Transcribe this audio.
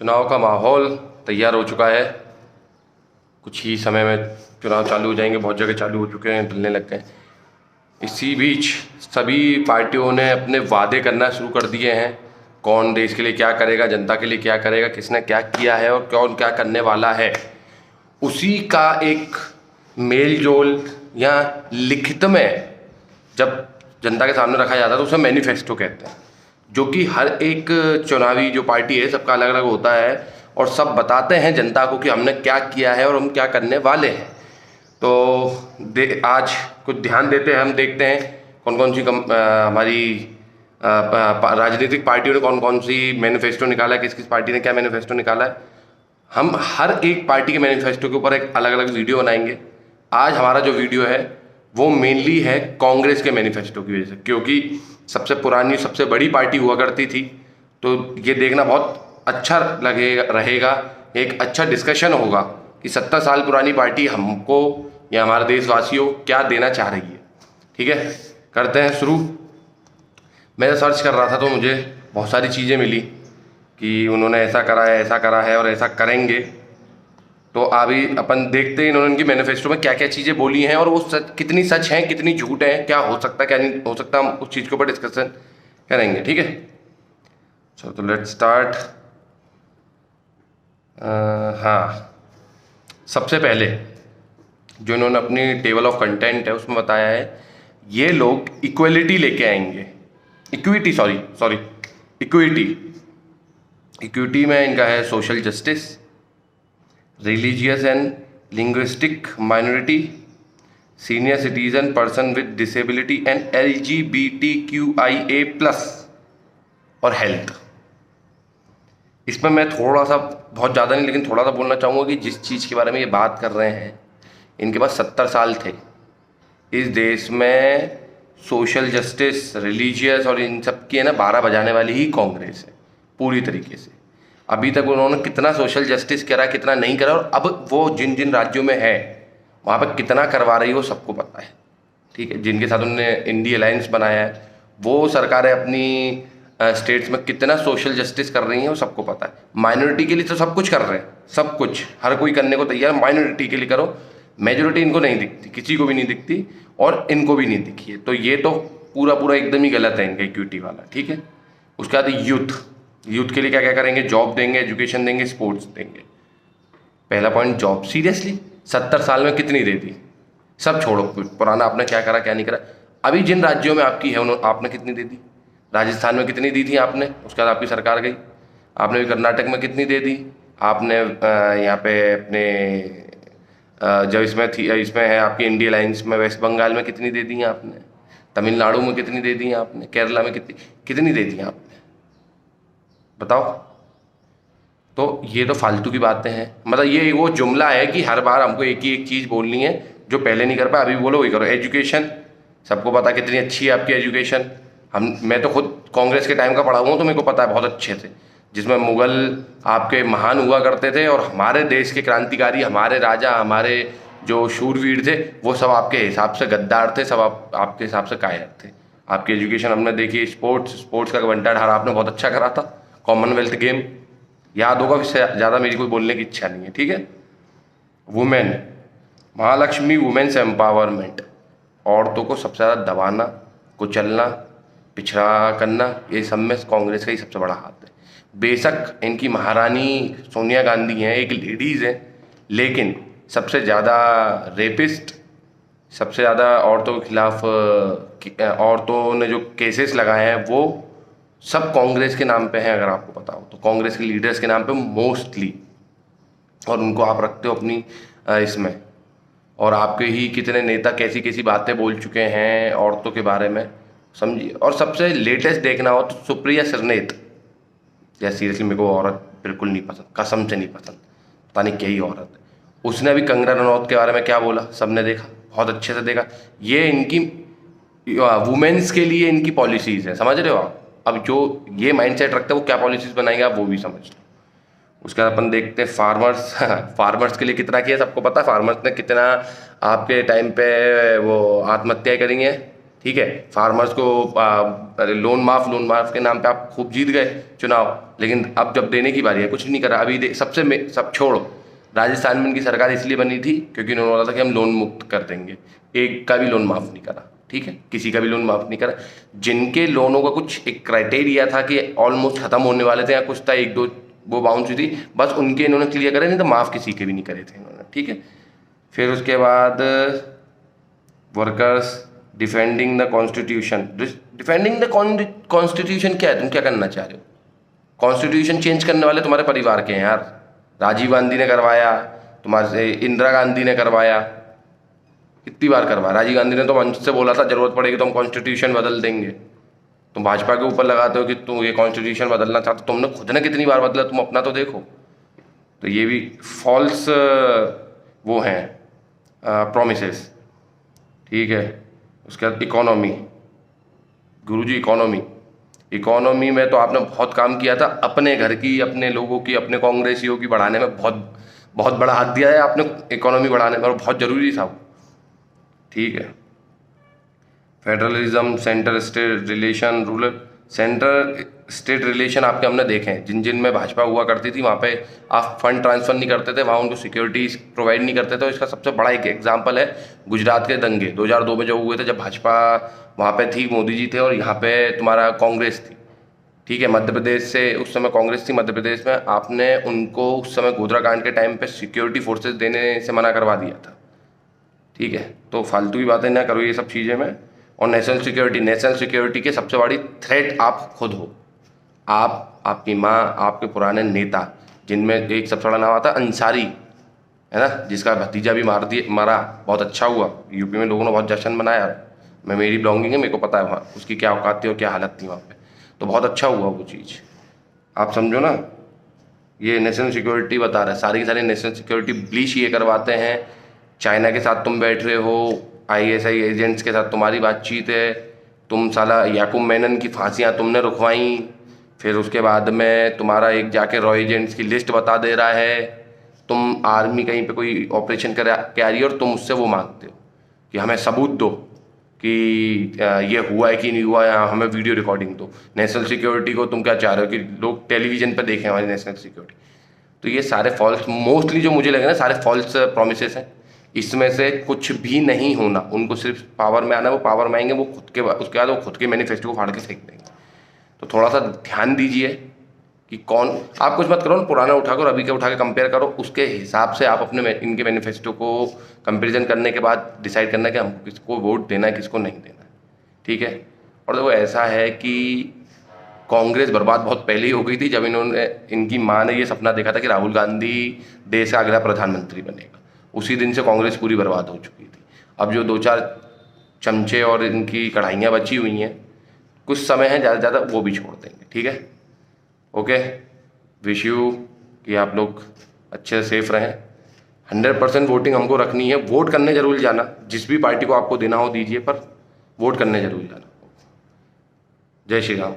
चुनाव का माहौल तैयार हो चुका है। कुछ ही समय में चुनाव चालू हो जाएंगे, बहुत जगह चालू हो चुके हैं, डलने लग गए। इसी बीच सभी पार्टियों ने अपने वादे करना शुरू कर दिए हैं। कौन देश के लिए क्या करेगा, जनता के लिए क्या करेगा, किसने क्या किया है और कौन क्या करने वाला है, उसी का एक मेल जोल या लिखित में जब जनता के सामने रखा जाता है तो उसे मैनिफेस्टो कहते हैं। जो कि हर एक चुनावी जो पार्टी है सबका अलग अलग होता है और सब बताते हैं जनता को कि हमने क्या किया है और हम क्या करने वाले हैं। तो आज कुछ ध्यान देते हैं, हम देखते हैं कौन कौन सी हमारी राजनीतिक पार्टियों ने कौन कौन सी मैनिफेस्टो निकाला है, किस किस पार्टी ने क्या मैनिफेस्टो निकाला है। हम हर एक पार्टी के मैनिफेस्टो के ऊपर एक अलग अलग वीडियो बनाएंगे। आज हमारा जो वीडियो है वो मेनली है कांग्रेस के मैनिफेस्टो की वजह से, क्योंकि सबसे पुरानी सबसे बड़ी पार्टी हुआ करती थी। तो ये देखना बहुत अच्छा रहेगा, एक अच्छा डिस्कशन होगा कि 70 साल पुरानी पार्टी हमको या हमारे देशवासियों क्या देना चाह रही है। ठीक है, करते हैं शुरू। मैं सर्च कर रहा था तो मुझे बहुत सारी चीज़ें मिली कि उन्होंने ऐसा करा है और ऐसा करेंगे। तो अभी अपन देखते हैं इन्होंने इनकी मैनिफेस्टो में क्या क्या चीज़ें बोली हैं और वो कितनी सच हैं कितनी झूठ हैं, क्या हो सकता है क्या नहीं हो सकता, हम उस चीज़ के ऊपर डिस्कशन करेंगे। ठीक है, चलो तो लेट्स स्टार्ट। हाँ, सबसे पहले जो इन्होंने अपनी टेबल ऑफ कंटेंट है उसमें बताया है ये लोग इक्वलिटी लेके आएंगे। इक्विटी में इनका है social justice, religious and linguistic minority, senior citizen, person with disability and LGBTQIA+ और हेल्थ। इसमें मैं थोड़ा सा, बहुत ज़्यादा नहीं लेकिन थोड़ा सा बोलना चाहूँगा कि जिस चीज़ के बारे में ये बात कर रहे हैं, इनके पास 70 साल थे। इस देश में सोशल जस्टिस, रिलीजियस और इन सब की है ना 12 बजाने वाली ही कांग्रेस है पूरी तरीके से। अभी तक उन्होंने कितना सोशल जस्टिस करा, कितना नहीं करा, और अब वो जिन जिन राज्यों में है वहाँ पर कितना करवा रही है वो सबको पता है। ठीक है, जिनके साथ उन्होंने इंडी अलायंस बनाया है वो सरकारें अपनी स्टेट्स में कितना सोशल जस्टिस कर रही हैं वो सबको पता है। माइनॉरिटी के लिए तो सब कुछ कर रहे हैं, सब कुछ हर कोई करने को तैयार, माइनॉरिटी के लिए करो। मेजोरिटी इनको नहीं दिखती, किसी को भी नहीं दिखती और इनको भी नहीं दिखी है। तो ये तो पूरा पूरा एकदम ही गलत है इनका इक्विटी वाला। ठीक है, उसके बाद यूथ के लिए क्या क्या करेंगे, जॉब देंगे, एजुकेशन देंगे, स्पोर्ट्स देंगे। पहला पॉइंट जॉब, सीरियसली 70 साल में कितनी दे दी? सब छोड़ो, पुराना आपने क्या करा क्या नहीं करा, अभी जिन राज्यों में आपकी है उन्होंने आपने कितनी दे दी? राजस्थान में कितनी दी थी आपने, उसके बाद आपकी सरकार गई। आपने भी कर्नाटक में कितनी दे दी आपने, यहाँ पे अपने जब इसमें थी, इसमें है आपकी इंडिया अलायंस में, वेस्ट बंगाल में कितनी दे दी आपने, तमिलनाडु में कितनी दे दी आपने, केरला में कितनी दे दी आपने, बताओ। तो ये तो फालतू की बातें हैं। मतलब ये वो जुमला है कि हर बार हमको एक ही एक चीज़ बोलनी है, जो पहले नहीं कर पाए अभी बोलो वही करो। एजुकेशन, सबको पता कितनी अच्छी है आपकी एजुकेशन। मैं तो खुद कांग्रेस के टाइम का पढ़ा हुआ हूँ तो मेरे को पता है बहुत अच्छे से, जिसमें मुगल आपके महान हुआ करते थे और हमारे देश के क्रांतिकारी, हमारे राजा, हमारे जो शूरवीर थे वो सब आपके हिसाब से गद्दार थे, सब आपके हिसाब से कायर थे। आपकी एजुकेशन हमने देखी, स्पोर्ट्स का घंटा ढारा आपने बहुत अच्छा करा था, कॉमनवेल्थ गेम याद होगा, इससे ज़्यादा मेरी कोई बोलने की इच्छा नहीं है। ठीक है, वुमेन, महालक्ष्मी वुमेन्स एम्पावरमेंट, औरतों को सबसे ज़्यादा दबाना, कुचलना, पिछड़ा करना, ये सब में कांग्रेस का ही सबसे बड़ा हाथ है। बेशक इनकी महारानी सोनिया गांधी हैं, एक लेडीज़ हैं, लेकिन सबसे ज़्यादा रेपिस्ट, सबसे ज़्यादा औरतों के खिलाफ औरतों ने जो केसेस लगाए हैं वो सब कांग्रेस के नाम पे हैं। अगर आपको पता हो तो कांग्रेस के लीडर्स के नाम पे मोस्टली, और उनको आप रखते हो अपनी इसमें, और आपके ही कितने नेता कैसी कैसी बातें बोल चुके हैं औरतों के बारे में, समझिए। और सबसे लेटेस्ट देखना हो तो सुप्रिया सरनेत, या सीरियसली मेरे को औरत बिल्कुल नहीं पसंद, कसम से नहीं पसंद, पता नहीं क्या ही औरत है। उसने अभी कंगना रनौत के बारे में क्या बोला, सबने देखा, बहुत अच्छे से देखा। ये इनकी वुमेन्स के लिए इनकी पॉलिसीज़ हैं, समझ रहे हो आप। अब जो ये माइंडसेट रखते हैं वो क्या पॉलिसीज़ बनाएंगे आप वो भी समझ लो। उसके बाद अपन देखते हैं फार्मर्स। फार्मर्स के लिए कितना किया सबको पता है, फार्मर्स ने कितना आपके टाइम पे वो आत्महत्याएं करी हैं, ठीक है, फार्मर्स को लोन माफ के नाम पे आप खूब जीत गए चुनाव, लेकिन अब जब देने की बारी है कुछ नहीं करा। अभी सब छोड़ो, राजस्थान में इनकी सरकार इसलिए बनी थी क्योंकि उन्होंने बोला था कि हम लोन मुक्त कर देंगे, एक का भी लोन माफ़ नहीं करा, ठीक है, किसी का भी लोन माफ़ नहीं करा। जिनके लोनों का कुछ एक क्राइटेरिया था कि ऑलमोस्ट ख़त्म होने वाले थे या कुछ था, एक दो वो बाउंस हुई थी, बस उनके इन्होंने क्लियर करे, नहीं तो माफ़ किसी के भी नहीं करे थे इन्होंने, ठीक है। फिर उसके बाद workers defending the constitution. Defending the constitution क्या है, तुम क्या करना चाह रहे हो? कॉन्स्टिट्यूशन चेंज करने वाले तुम्हारे परिवार के हैं यार। राजीव गांधी ने करवाया, तुम्हारे इंदिरा गांधी ने करवाया, कितनी बार करवाया। राजीव गांधी ने तो मंच से बोला था जरूरत पड़ेगी तो हम कॉन्स्टिट्यूशन बदल देंगे। तुम भाजपा के ऊपर लगाते हो कि तुम ये कॉन्स्टिट्यूशन बदलना चाहते हो, तुमने खुद ने कितनी बार बदला, तुम अपना तो देखो। तो ये भी फॉल्स वो हैं प्रोमिसेस, ठीक है। उसके बाद इकोनॉमी, गुरुजी इकोनॉमी में तो आपने बहुत काम किया था, अपने घर की, अपने लोगों की, अपने कांग्रेसियों की बढ़ाने में बहुत बड़ा हाथ दिया है आपने इकोनॉमी बढ़ाने में, और बहुत ज़रूरी था वो, ठीक है। Federalism, centre state relation, rural centre state relation आपके हमने देखे हैं, जिन में भाजपा हुआ करती थी वहाँ पे आप फंड ट्रांसफ़र नहीं करते थे, वहाँ उनको सिक्योरिटीज प्रोवाइड नहीं करते थे। इसका सबसे बड़ा एक एग्जांपल है गुजरात के दंगे 2002 में जो हुए थे, जब भाजपा वहाँ पे थी, मोदी जी थे, और यहाँ पे तुम्हारा कांग्रेस थी, ठीक है। मध्य प्रदेश से उस समय कांग्रेस थी मध्य प्रदेश में, आपने उनको उस समय गोधरा कांड के टाइम पे सिक्योरिटी फोर्सेज देने से मना करवा दिया था, ठीक है। तो फालतू की बातें ना करो ये सब चीज़ें में। और नेशनल सिक्योरिटी के सबसे बड़ी थ्रेट आप खुद हो, आप, आपकी माँ, आपके पुराने नेता, जिनमें एक सबसे बड़ा नाम आता है अंसारी, है ना, जिसका भतीजा भी मारा, बहुत अच्छा हुआ, यूपी में लोगों ने बहुत जश्न मनाया। मैं, मेरी बिलोंगिंग है, मेरे को पता है वहाँ उसकी क्या औकात थी और क्या हालत थी वहाँ पे, तो बहुत अच्छा हुआ वो चीज़, आप समझो ना। ये नेशनल सिक्योरिटी बता रहा है, सारी की सारी नेशनल सिक्योरिटी ब्लीच ये करवाते हैं। चाइना के साथ तुम बैठ रहे हो, ISI एजेंट्स के साथ तुम्हारी बातचीत है, तुम साला याकूब मेनन की फांसियाँ तुमने रुकवाई, फिर उसके बाद में तुम्हारा एक जाके रॉ एजेंट्स की लिस्ट बता दे रहा है, तुम आर्मी कहीं पे कोई ऑपरेशन कर आ रही है और तुम उससे वो मांगते हो कि हमें सबूत दो कि ये हुआ है कि नहीं हुआ है, हमें वीडियो रिकॉर्डिंग दो। नेशनल सिक्योरिटी को तुम क्या चाह रहे हो कि लोग टेलीविजन पर देखें हमारी नेशनल सिक्योरिटी? तो ये सारे फॉल्स, मोस्टली जो मुझे लगे ना, सारे फॉल्स प्रोमिसेस हैं। इसमें से कुछ भी नहीं होना, उनको सिर्फ पावर में आना, वो पावर में आएंगे, वो खुद के, उसके बाद वो खुद के मैनिफेस्टो को फाड़ के फेंक देंगे। तो थोड़ा सा ध्यान दीजिए कि कौन, आप कुछ मत करो ना, पुराना उठा कर अभी के उठा के कंपेयर करो, उसके हिसाब से आप अपने इनके मैनिफेस्टो को कंपेरिजन करने के बाद डिसाइड करना कि हमको किसको वोट देना है, किसको नहीं देना है, ठीक है। और देखो ऐसा है कि कांग्रेस बर्बाद बहुत पहले ही हो गई थी, जब इनकी माँ ने ये सपना देखा था कि राहुल गांधी देश का अगला प्रधानमंत्री बनेगा, उसी दिन से कांग्रेस पूरी बर्बाद हो चुकी थी। अब जो 2-4 चमचे और इनकी कढ़ाइयाँ बची हुई हैं, कुछ समय है, ज़्यादा से ज़्यादा वो भी छोड़ देंगे, ठीक है। ओके, विश यू कि आप लोग अच्छे से सेफ रहें। 100% वोटिंग हमको रखनी है, वोट करने जरूर जाना, जिस भी पार्टी को आपको देना हो दीजिए, पर वोट करने जरूर जाना। जय श्री राम।